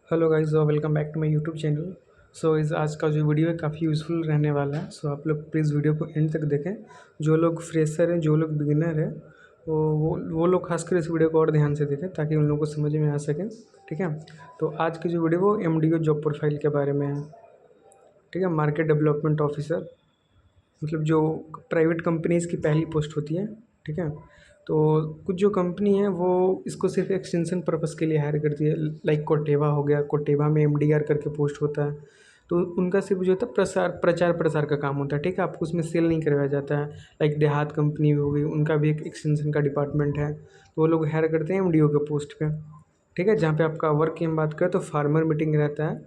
Hello guys, welcome back to my YouTube channel. इस आज का जो वीडियो है काफ़ी यूज़फुल रहने वाला है। आप लोग प्लीज़ वीडियो को एंड तक देखें। जो लोग फ्रेशर हैं, जो लोग बिगिनर हैं, वो लोग खासकर इस वीडियो को और ध्यान से देखें ताकि उन लोगों को समझ में आ सके। ठीक है। तो आज की जो वीडियो वो एमडीओ जॉब प्रोफाइल के बारे में है। ठीक है। मार्केट डेवलपमेंट ऑफिसर, मतलब जो प्राइवेट कंपनीज़ की पहली पोस्ट होती है। ठीक है। तो कुछ जो कंपनी है वो इसको सिर्फ एक्सटेंशन पर्पस के लिए हायर करती है। लाइक कोटेवा हो गया, कोटेवा में एमडीआर करके पोस्ट होता है। तो उनका सिर्फ जो होता है प्रचार प्रसार का काम होता है। ठीक है। आपको उसमें सेल नहीं करवाया जाता है। लाइक देहात कंपनी हो गई, उनका भी एक एक्सटेंशन का डिपार्टमेंट है। तो वो लोग हायर करते हैं एमडीओ के पोस्ट पे। ठीक है। जहाँ पे आपका वर्क की हम बात करें तो फार्मर मीटिंग रहता है।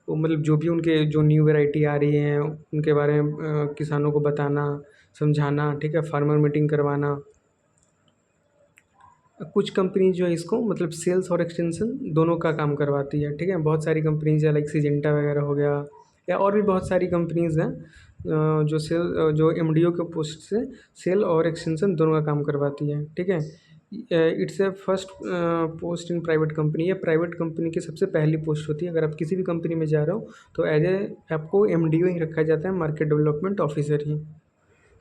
वो मतलब जो भी उनके जो न्यू वैरायटी आ रही है उनके बारे में किसानों को बताना, समझाना। ठीक है। फार्मर मीटिंग करवाना। कुछ कंपनी जो है इसको मतलब सेल्स और एक्सटेंशन दोनों का काम करवाती है। ठीक है। बहुत सारी कंपनीज है लाइक सिजेंटा वगैरह हो गया, या और भी बहुत सारी कंपनीज हैं जो एमडीओ के पोस्ट से सेल और एक्सटेंशन दोनों का काम करवाती है। ठीक है। It's a first post in private company. ये प्राइवेट कंपनी की सबसे पहली पोस्ट होती है। अगर आप किसी भी कंपनी में जा रहे हो तो एज ए आपको एमडीओ ही रखा जाता है, मार्केट डेवलपमेंट ऑफिसर ही।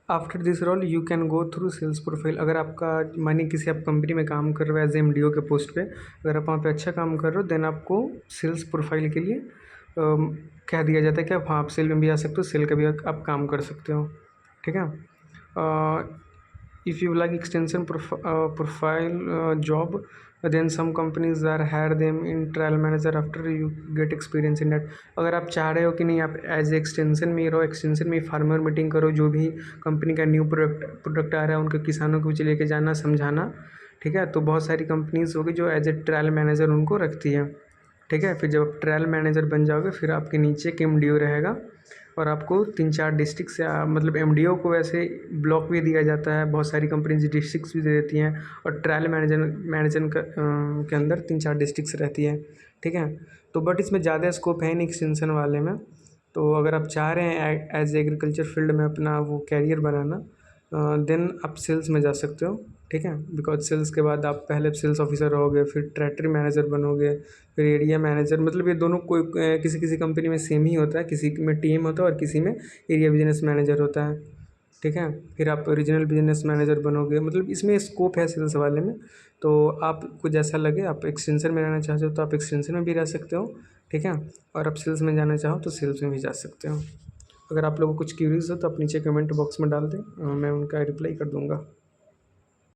After this role you can go through sales profile. अगर आपका मानिए किसी आप कंपनी में काम कर रहे हो एज एम डी ओ के पोस्ट पे, अगर आप वहाँ पे अच्छा काम कर रहे हो देन आपको सेल्स प्रोफाइल के लिए कह दिया जाता है कि आप हाँ आप सेल में भी आ सकते हो, सेल का भी आप काम कर सकते हो। ठीक है। If you like extension profile job, then some companies are hire them in trial manager after you get experience in that। अगर आप चाह रहे हो कि नहीं आप एज एक्सटेंशन में ही रहो, एक्सटेंशन में फार्मर मीटिंग करो, जो भी कंपनी का न्यू प्रोडक्ट आ रहा है उनके किसानों को लेके जाना, समझाना। ठीक है। तो बहुत सारी कंपनीज होगी जो एज ए ट्रायल मैनेजर उनको रखती है। ठीक है। फिर जब आप ट्रायल मैनेजर बन जाओगे फिर आपके नीचे एक एमडीओ रहेगा और आपको 3-4 डिस्ट्रिक्ट से मतलब एमडीओ को वैसे ब्लॉक भी दिया जाता है, बहुत सारी कंपनीज डिस्ट्रिक्ट्स भी दे देती हैं। और ट्रायल मैनेजर के अंदर 3-4 डिस्ट्रिक्ट्स रहती है। ठीक है। तो बट इसमें ज़्यादा स्कोप है नहीं एक्सटेंशन वाले में। तो अगर आप चाह रहे हैं एज एग्रीकल्चर फील्ड में अपना वो कैरियर बनाना, देन आप सेल्स में जा सकते हो। ठीक है। बिकॉज सेल्स के बाद आप पहले सेल्स ऑफिसर रहोगे, फिर टेरिटरी मैनेजर बनोगे, फिर एरिया मैनेजर। मतलब ये दोनों कोई किसी किसी कंपनी में सेम ही होता है, किसी में टीम होता है और किसी में एरिया बिजनेस मैनेजर होता है। ठीक है। फिर आप रीजनल बिजनेस मैनेजर बनोगे, मतलब इसमें स्कोप है सेल्स वाले में। तो आपको जैसा लगे, आप एक्सटेंशन में रहना चाहते हो तो आप एक्सटेंशन में भी रह सकते हो। ठीक है। और आप सेल्स में जाना चाहो तो सेल्स में भी जा सकते हो। अगर आप लोगों को कुछ क्यूरीज हो तो आप नीचे कमेंट बॉक्स में डाल दें, मैं उनका रिप्लाई कर दूँगा।